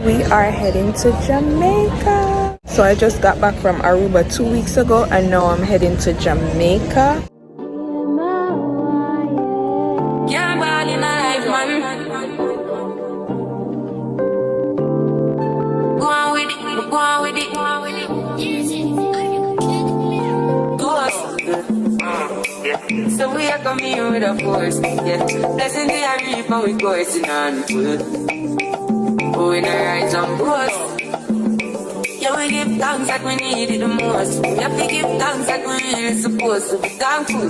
We are heading to Jamaica. So I just got back from Aruba 2 weeks ago and now I'm heading to Jamaica. So we are coming with a force, yeah. Blessing the reap and we coursing on full. Oh, in the right on course. Yeah, we give thanks that we need it the most. We have to give thanks that we really supposed to be thankful.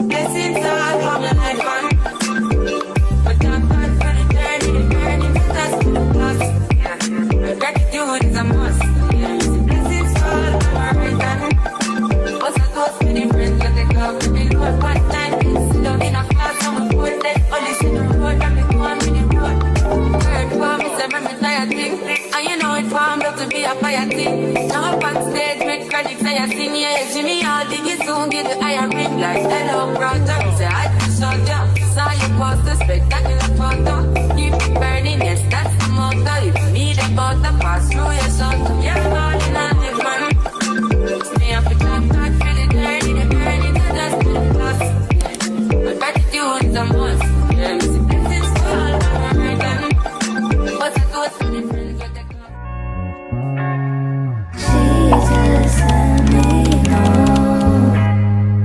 Blessings all from the life man. But thank God for the journey that's the plus. Yeah, gratitude is a must. Yeah, blessings all from our right hand. What's a toast with the friends that they come to me? What time is down in a class and we put them all this in the road and we go on with the road. Heard for me, say me tired thing. And you know it formed up to be a fire thing. Now up on stage, make credits and you sing, yeah. Jimmy, all dig it soon, get the iron ring like hello, brother. Say, I just shot ya. Saw you post the spectacular photo. Keep it burning, yes, that's the motto. If you need a butter, pass through your shot. Yeah, balling on the man. Me have to come back for the journey, the journey to just the plus. But gratitude is a must. Yeah, me see blessings fall from my right hand. What's a toast to the friends that they come? Jesus, let me know,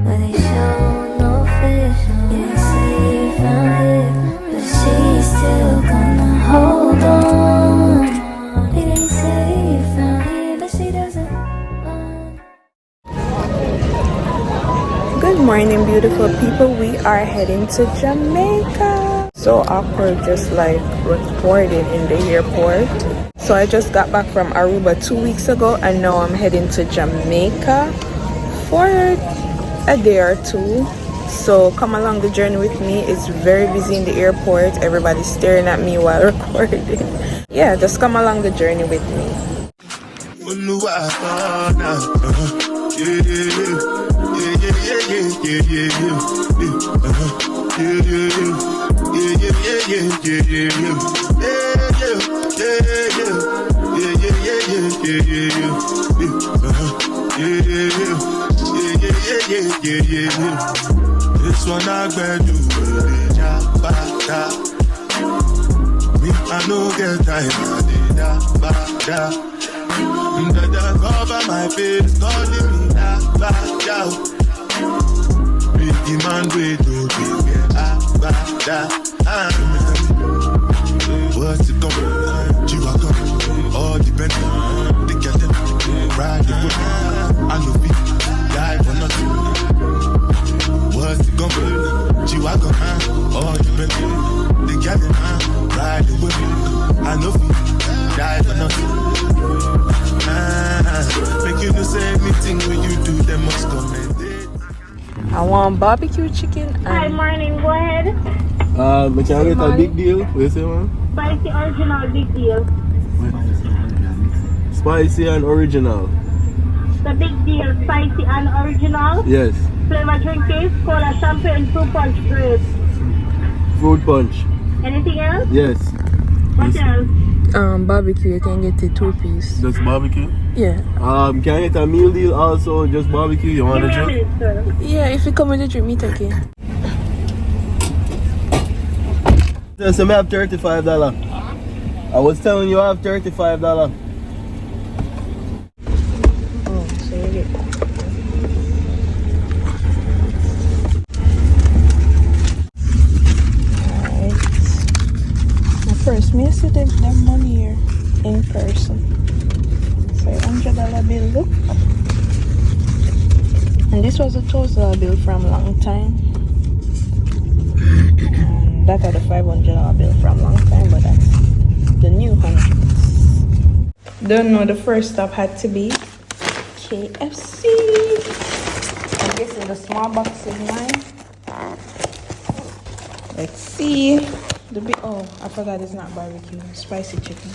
but they show no fish. Yeah, say you found it, but she's still gonna hold on. They didn't say you found it, but she doesn't. Good morning, beautiful people. We are heading to Jamaica. So awkward, just like recording in the airport. So I just got back from Aruba 2 weeks ago and now I'm heading to Jamaica for a day or two. So come along the journey with me. It's very busy in the airport. Everybody's staring at me while recording. Yeah, just come along the journey with me. This one I better do me, I no get time. Dada cover my face, calling me back out. Big man wait to be back. What's it coming? G-Wagon, all depending. They get them, ride the whip. I know people die for nothing. What's it coming? G-Wagon, all depending. They get them, ride the whip. I know people die for nothing. Make you the same thing when you do, they must commend it. I want barbecue chicken and... Hi, morning, go ahead. But can I get a big deal? What you say, man? Spicy original, big deal. Spicy and original. The big deal, spicy and original. Yes. Flavor drink is cola, champagne, fruit punch, grape. Fruit punch. Anything else? Yes. What else? Barbecue, you can get it 2-piece. Just barbecue? Yeah. Can I get a meal deal also? Just barbecue? You want a drink? Minute, sir. Yeah, if you come with a drink, me take it. So I have $35. I was telling you I have $35. Oh, so you get... Alright. First, me see the money here in person. So $100 bill, look. And this was a $1,000 bill from a long time. And that had a $500 bill from a long time, but that's the new hundreds. Don't know, the first stop had to be KFC. I'm guessing the small box is mine. Let's see. The big, oh, I forgot it's not barbecue. Spicy chicken.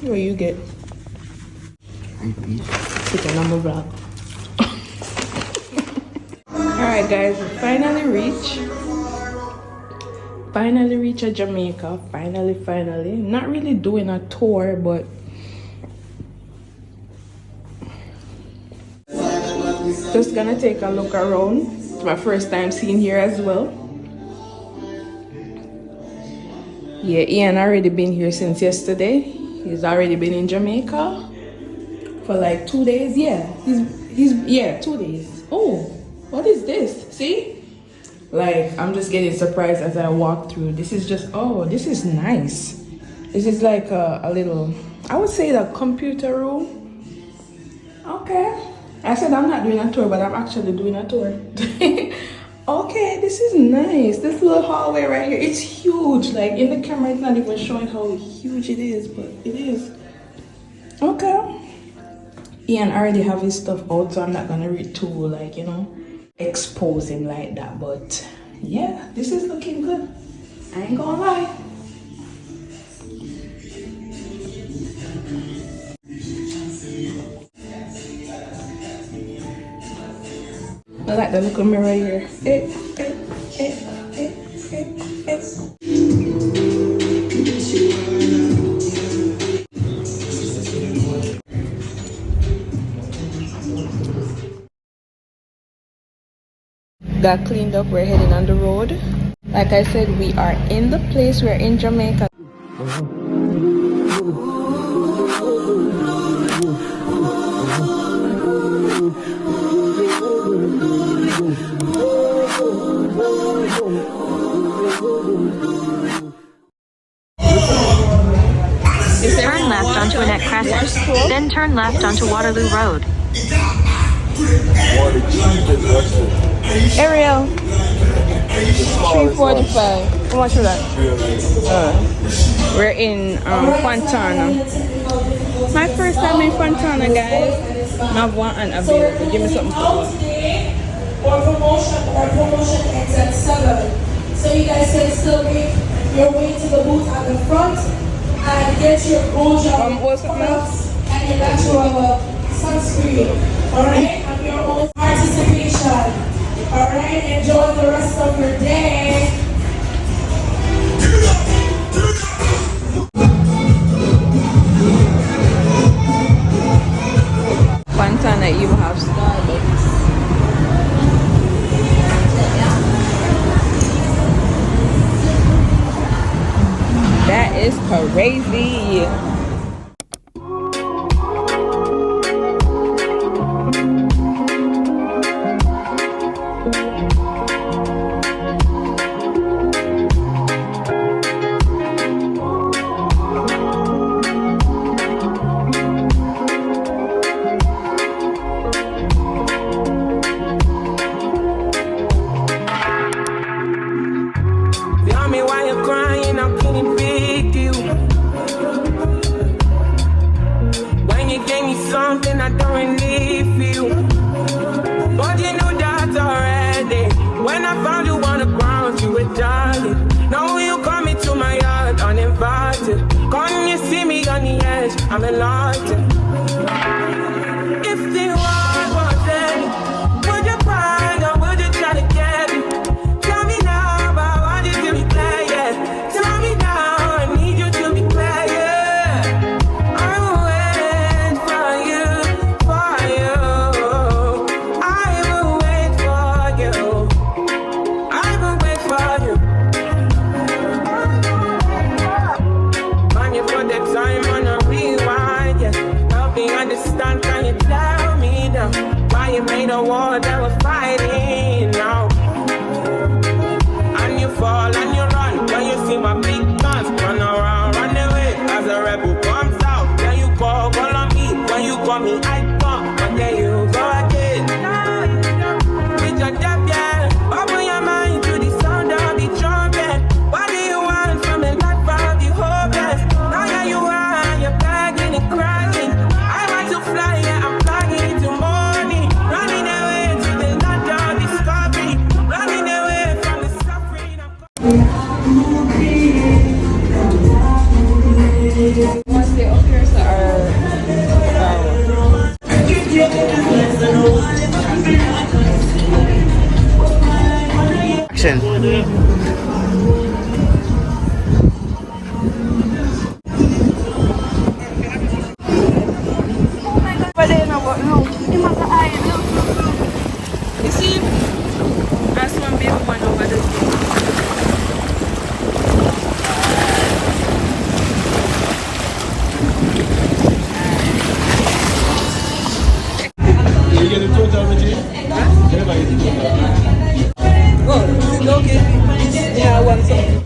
What you get? Chicken on my block. Alright guys, we finally reached finally reached Jamaica. Finally. Not really doing a tour, but just gonna take a look around. It's my first time seeing here as well. Yeah, Ian already been here since yesterday. He's already been in Jamaica for like 2 days. Yeah, he's 2 days. Oh, what is this? See? Like, I'm just getting surprised as I walk through. This is just, oh, this is nice. This is like a little, I would say the computer room. Okay. I said I'm not doing a tour, but I'm actually doing a tour. Okay, this is nice. This little hallway right here, it's huge. Like, in the camera, it's not even showing how huge it is, but it is. Okay. Ian already have his stuff out, so I'm not gonna read too, like, you know, expose him like that. But yeah, this is looking good. I ain't gonna lie. I like the little mirror here. Got cleaned up, we're heading on the road. Like I said, we are in the place, we're in Jamaica. Turn left onto Annette Crescent, then turn left onto Waterloo Road. Ariel, 345. How much for that? We're in Fontana. My first time in Fontana, guys. Have one and available. Give me something for that. Or promotion ends at 7. So you guys can still make your way to the booth at the front and get your Bojan products and your natural sunscreen. Alright? And your own participation. Alright? Enjoy the rest of your day. Fontana even have Starbucks. That is crazy. Tell me why you're crying, I'm feeling big to you. When you gave me something I don't really feel, but you knew that already. When I found you on the ground, you were dying. Now you come into my yard uninvited. Come you see me on the edge, I'm enlightened. If the world was dead, would you cry or would you try to get it? Tell me now, but I want you to be clear, yeah. Tell me now, I need you to be clear, yeah. I will wait for you, for you. I will wait for you. I will wait for you. Man, you put the time on a rewind, yeah. Help me understand, can you tell me now why you made a war that was fighting now? And you fall and you run when you see my big guns. Run around, run away as a rebel comes out. Then you call on me. When you call me, I come. But then you go again. With your death, yeah. Open your mind to the sound of the trumpet. What do you want from the life of the hopeless? Now that you are, you're begging and crying. I want to fly, yeah, I'm flying into morning. Running away to the land of discovery. Running away from the suffering. Once they up here, so Action. Yeah, I want some.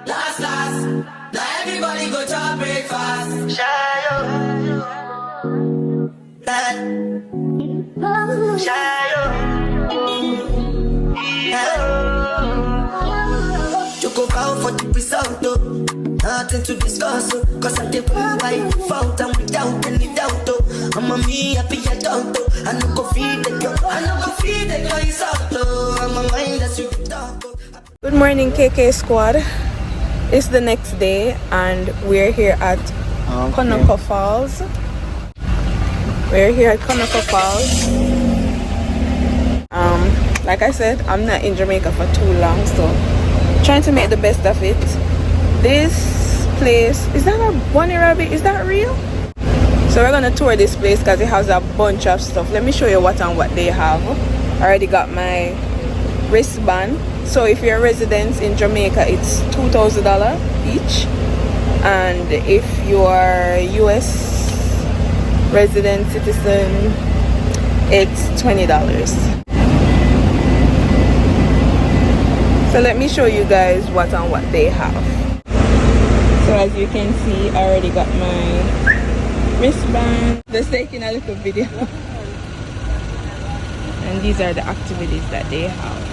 Last, now everybody go to breakfast. You go bow for the result, though. Nothing to discuss, cause I did by default and without any doubt, though. I'm a me happy adult, though. I no go feed the girl, I no go feed the girl, it's out, though. I'm a mind that's you talk, though. Good morning, KK squad. It's the next day and we're here at Konoko Falls. We're here at Konoko Falls. Like I said, I'm not in Jamaica for too long, so trying to make the best of it. This place, is that a bunny rabbit? Is that real? So we're gonna tour this place because it has a bunch of stuff. Let me show you what and what they have. I already got my wristband. So if you're a resident in Jamaica, it's $2,000 each, and if you are US resident citizen, it's $20. So let me show you guys what and what they have. So as you can see, I already got my wristband. Just taking a little video. And these are the activities that they have.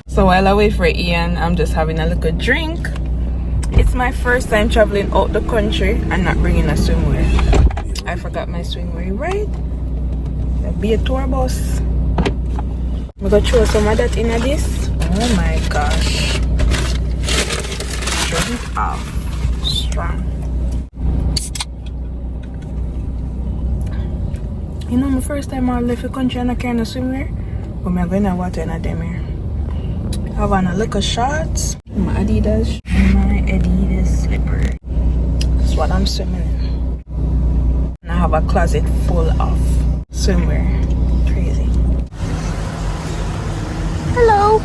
So while I wait for Ian, I'm just having a little drink. It's my first time traveling out the country and not bringing a swimwear. I forgot my swimwear, right? There'll be a tour bus. I'm gonna throw some of that in this. Oh my gosh. Shut it off. Strong. You know, my first time I left the country and I can't swimwear. But I'm going to water in a them here. I have on a little shorts, my Adidas slipper. That's what I'm swimming in. And I have a closet full of swimwear. Crazy. Hello.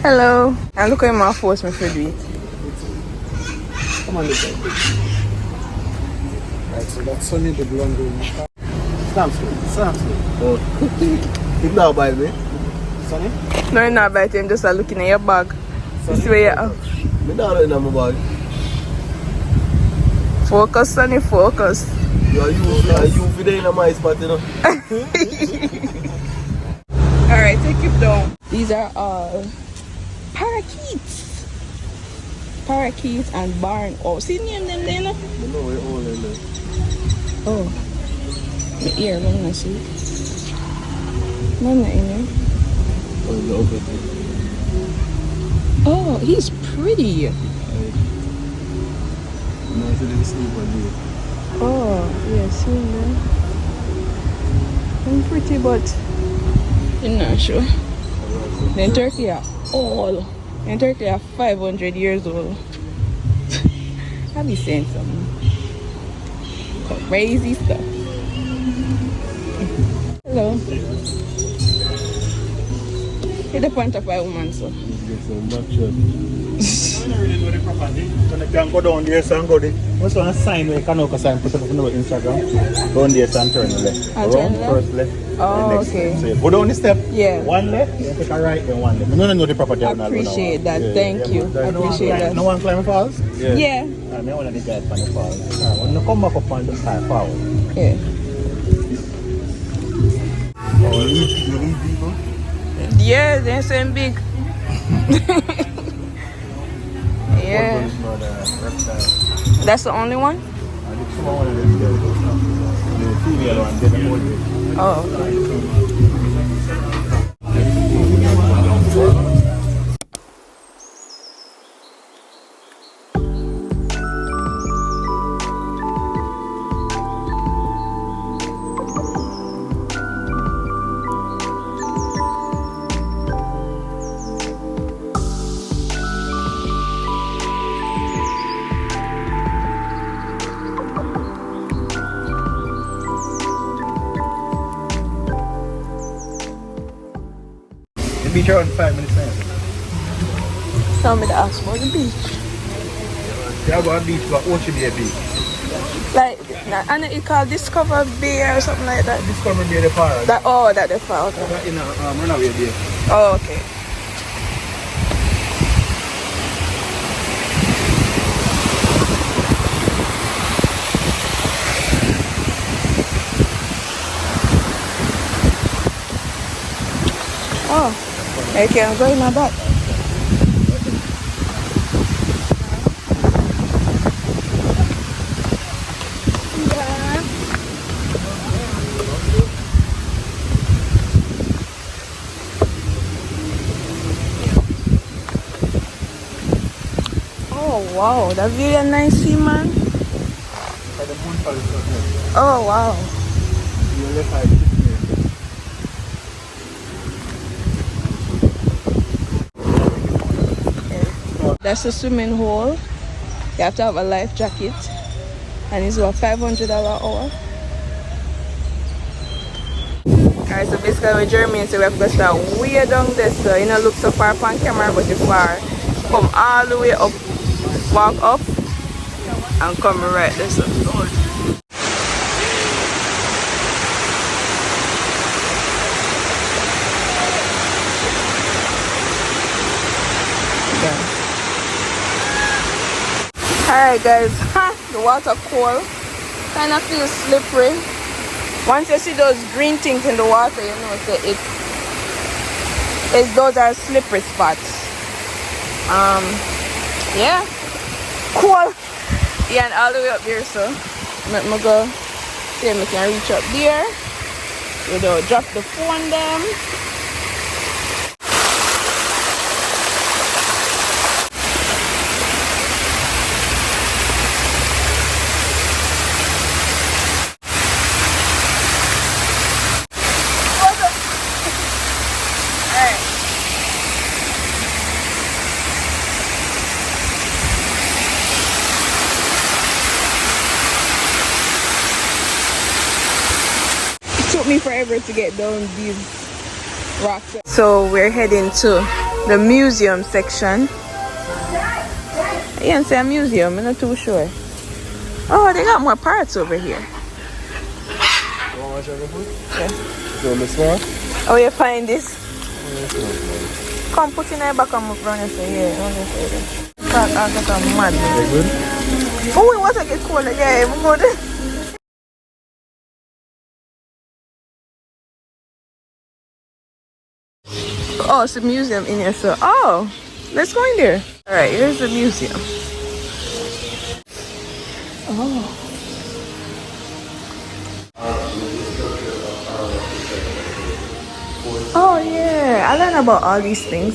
Hello. And look at my force me for do it. Come on, look at it. Right, so that's only the blonde room. Stamps. Oh. You now bite me? Sonny? No, you're not biting. I'm just looking at your bag. Sonny? This way you are. I'm not looking at my bag. Focus, Sonny, focus. You for the in my spot, you know? Alright, take it down. These are all parakeets. Parakeets and barn. Oh, see name them there, no? You know we're all in there. Oh. My ear, I'm gonna see. No, I'm not in there. Oh, he's pretty. Oh, yeah, see him there. I'm pretty, but I'm not sure. Then Turkey are old. And Turkey are 500 years old. I'll be saying some crazy stuff. Hello. Hit the point of my woman, so. When you can go down there and go there. What's one sign where Konoko sign put up on Instagram? Go down there and turn left. Around first left. Oh, okay. So you go down the step. Yeah. One left, you take a right, then one left. I don't know the property. I appreciate that. Thank you. I appreciate that. No one climb the falls? Yeah. I want to get on the falls. When you come back up on the side forward. Yeah. Yeah, they're so big. Yeah. That's the only one? Oh, okay. beach around 5 minutes now. Tell me to ask about the beach. Yeah, about a beach, but Ocean Bay Beach. Like, and it called Discover Bay or something like that. Discover Bay the far. That, oh, that the far, okay. In Runaway Bay. Oh, okay. Oh, I can go in my back. Oh wow, that view is nice, see, man. Oh wow. That's the swimming hole. You have to have a life jacket, and it's about $500 an hour. Alright, so basically with Jeremy, so we have to start way down there, so you know, look so far on camera, but you far. Come all the way up, walk up, and come right this way. Alright guys, the water cold, kind of feels slippery. Once you see those green things in the water, you know those are slippery spots. Yeah, cool. Yeah, and all the way up there, so let me go see if I can reach up there. You know, drop the phone them. Took me forever to get down these rocks. So we're heading to the museum section. I didn't say a museum, I'm not too sure. Oh, they got more parts over here. Yeah. Oh, you find this? Come put in your back on my front and say, yeah, I got a mad. Oh, it was like a cold, yeah, I'm good. Oh, it's a museum in here, so oh, let's go in there. All right, here's the museum. Oh. Oh yeah, I learned about all these things.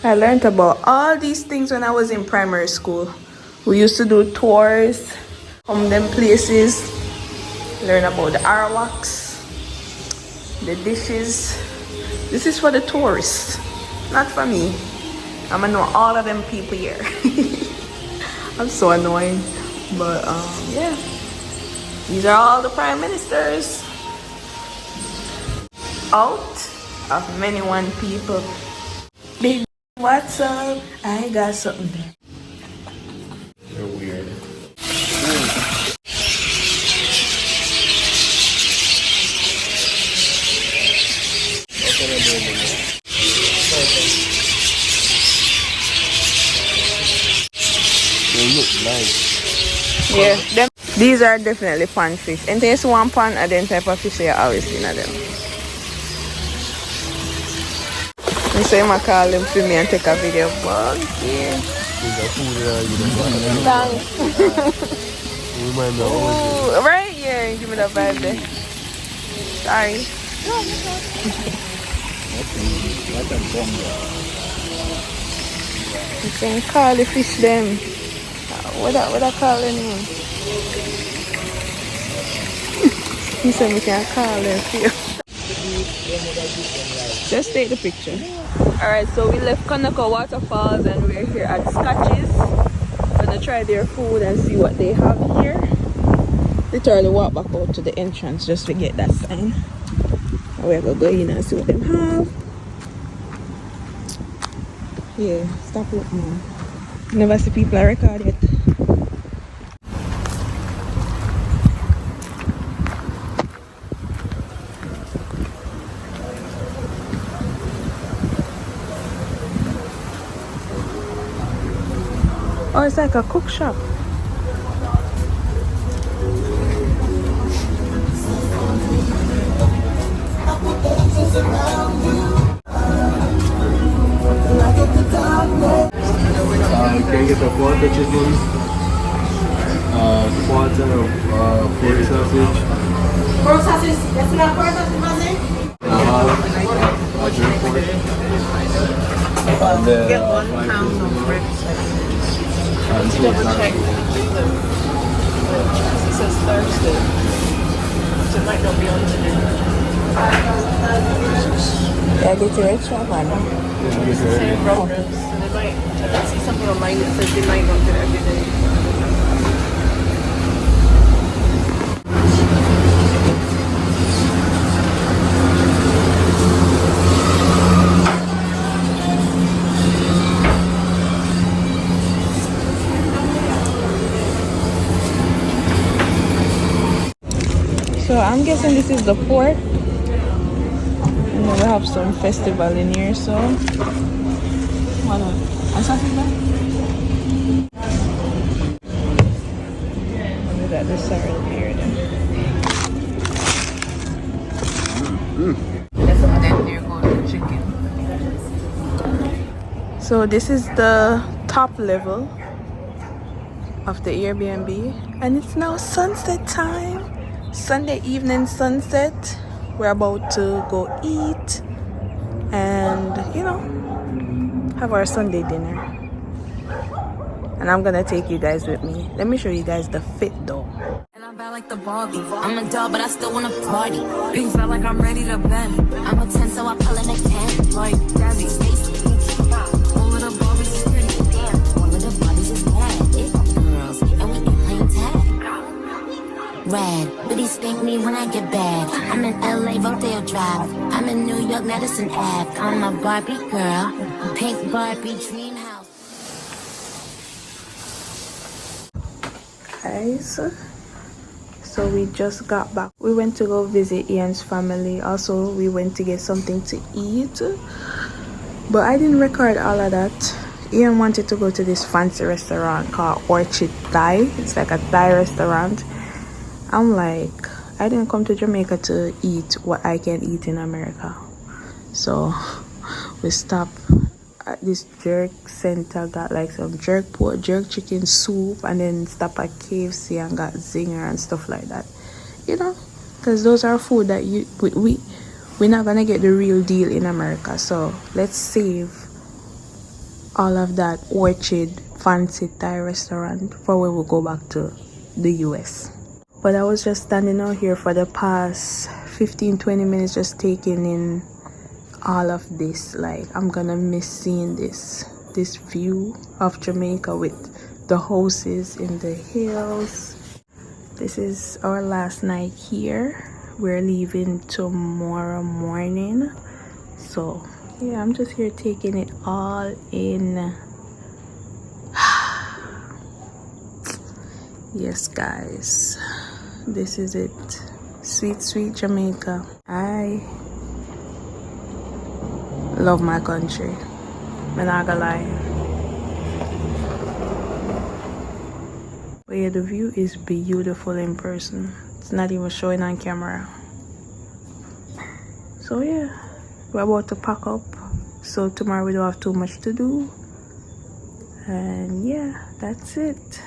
I learned about all these things when I was in primary school. We used to do tours from them places, learn about the artworks, the dishes. This is for the tourists, not for me. I'm gonna know all of them people here. I'm so annoying, but yeah, these are all the prime ministers out of many one people. Big, what's up? I got something there. You're weird. They look nice. Yeah, these are definitely pan fish. And there's one pan and then type of fish you always see them. And so I call them for me and take a video. But yeah. Thanks. Ooh, right? Yeah, give me the vibe there. Sorry. You can call the fish them. What I call them? He said we can call them for you. Just take the picture. Alright, so we left Konoko Waterfalls and we're here at Scotches. Gonna try their food and see what they have here. Literally walk back out to the entrance just to get that sign. We're gonna go in and see what them have. Yeah, stop looking. Never see people I record it. Oh, it's like a cook shop. You can get a quarter chicken, quarter of pork sausage. Pork sausage, that's not pork sausage, was it? Jerk pork. And Get 1 pound of ribs. Double check. It says Thursday. So it might not be on today. Yeah, get your extra one. Same brown ribs. So they might, I can see something online that says they might not get it every day. So I'm guessing this is the port. And then we have some festival in here, so why not? And something like look at the sorrel here then. And then there goes the chicken. So this is the top level of the Airbnb, and it's now sunset time. Sunday evening sunset. We're about to go eat and, you know, have our Sunday dinner. And I'm gonna take you guys with me. Let me show you guys the fit though. And I'm bad like the Barbie. I'm a doll, but I still wanna party. Things felt like I'm ready to bend. I'm a 10, so I pull in a 10. Like Daddy, Stacy, all of the Barbies is pretty. All of the Barbies is bad. It's girls, and we can play tag. Red, but he spank me when I get bad. I'm in LA, Rodeo Drive. I'm in New York, Madison Ave. I'm a Barbie girl, pink Barbie dream house. Guys, so we just got back. We went to go visit Ian's family. Also, we went to get something to eat, but I didn't record all of that. Ian wanted to go to this fancy restaurant called Orchid Thai. It's like a Thai restaurant. I'm like, I didn't come to Jamaica to eat what I can eat in America. So we stopped at this jerk center, got like some jerk pork, jerk chicken soup, and then stopped at KFC and got zinger and stuff like that. You know, because those are food that we're not gonna get the real deal in America. So let's save all of that Orchid fancy Thai restaurant for when we go back to the US. But I was just standing out here for the past 15-20 minutes just taking in all of this. Like, I'm gonna miss seeing this view of Jamaica with the houses in the hills. This is our last night here. We're leaving tomorrow morning. So yeah, I'm just here taking it all in. Yes guys, this is it. Sweet, sweet Jamaica. I love my country. I'm not gonna lie. But yeah, the view is beautiful in person. It's not even showing on camera. So yeah, we're about to pack up. So tomorrow we don't have too much to do. And yeah, that's it.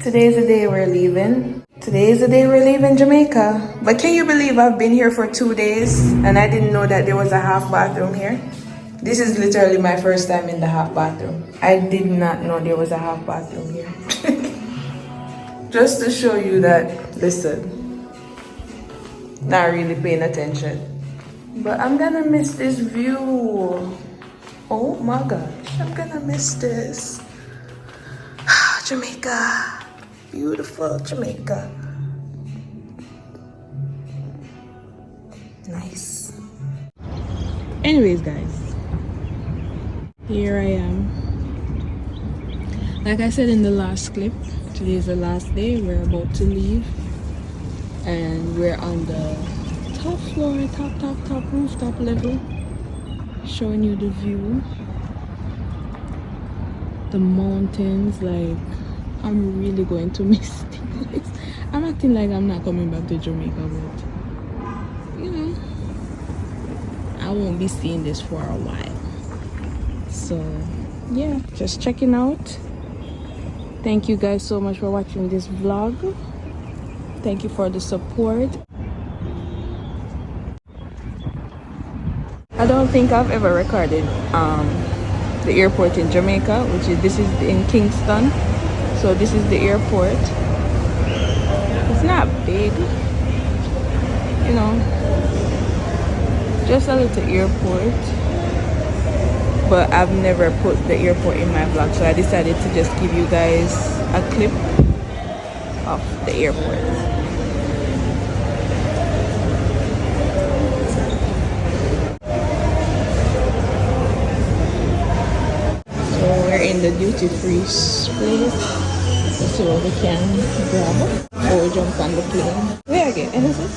Today's the day we're leaving. Today's the day we're leaving Jamaica. But can you believe I've been here for 2 days and I didn't know that there was a half bathroom here? This is literally my first time in the half bathroom. I did not know there was a half bathroom here. Just to show you that, listen, not really paying attention. But I'm gonna miss this view. Oh my gosh, I'm gonna miss this. Jamaica, beautiful Jamaica. Nice. Anyways, guys, here I am. Like I said in the last clip, today is the last day. We're about to leave, and we're on the top floor, top rooftop level, showing you the view, the mountains. Like, I'm really going to miss this. I'm acting like I'm not coming back to Jamaica, but you know, I won't be seeing this for a while. So yeah, just checking out. Thank you guys so much for watching this vlog. Thank you for the support. I don't think I've ever recorded the airport in Jamaica, this is in Kingston. So this is the airport. It's not big, you know, just a little airport, but I've never put the airport in my vlog, so I decided to just give you guys a clip of the airport. So we're in the duty-free place. Let's see what we can grab or jump on the plane. Where again? Anything?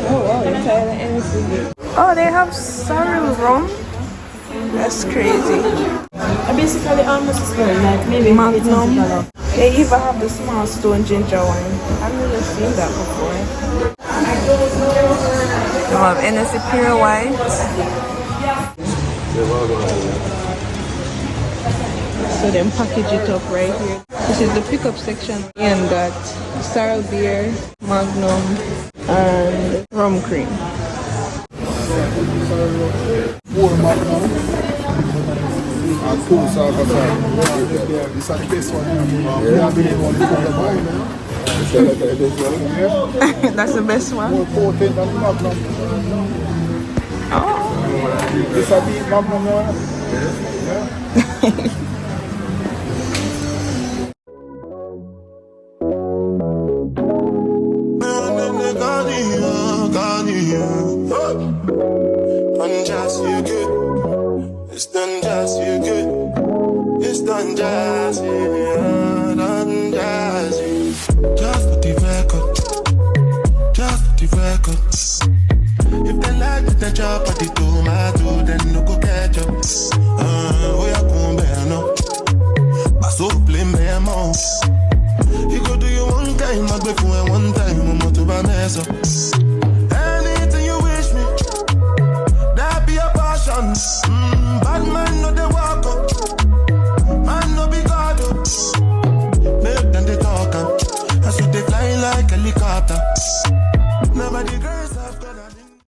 Oh wow, you're tired of anything. Oh, they have sorrel rum. That's crazy. Basically, almost like maybe Magnum. They even have the small stone ginger wine. I've never seen that before. They have NSC Pure White. So then package it up right here. This is the pickup section. And got sorrel beer, Magnum, and rum cream. 4 Magnum and 2 salt of fire. This is the best one. That's the best one. More potent than Magnum. Oh. This is a big Magnum. Unjust, you good. It's done just, you good. It's done just, yeah, done just, just for the record. Just for the record. If they like the job at the tomato, then no go catch up. We are going better now. But so play me more. You go do your one time, I'll be for one time, I'm not to buy mess up. Anything you wish me, that be a passion. Bad man no they walk up, man no be God up. Make them they talk up, I saw they fly like helicopter. Nobody girl.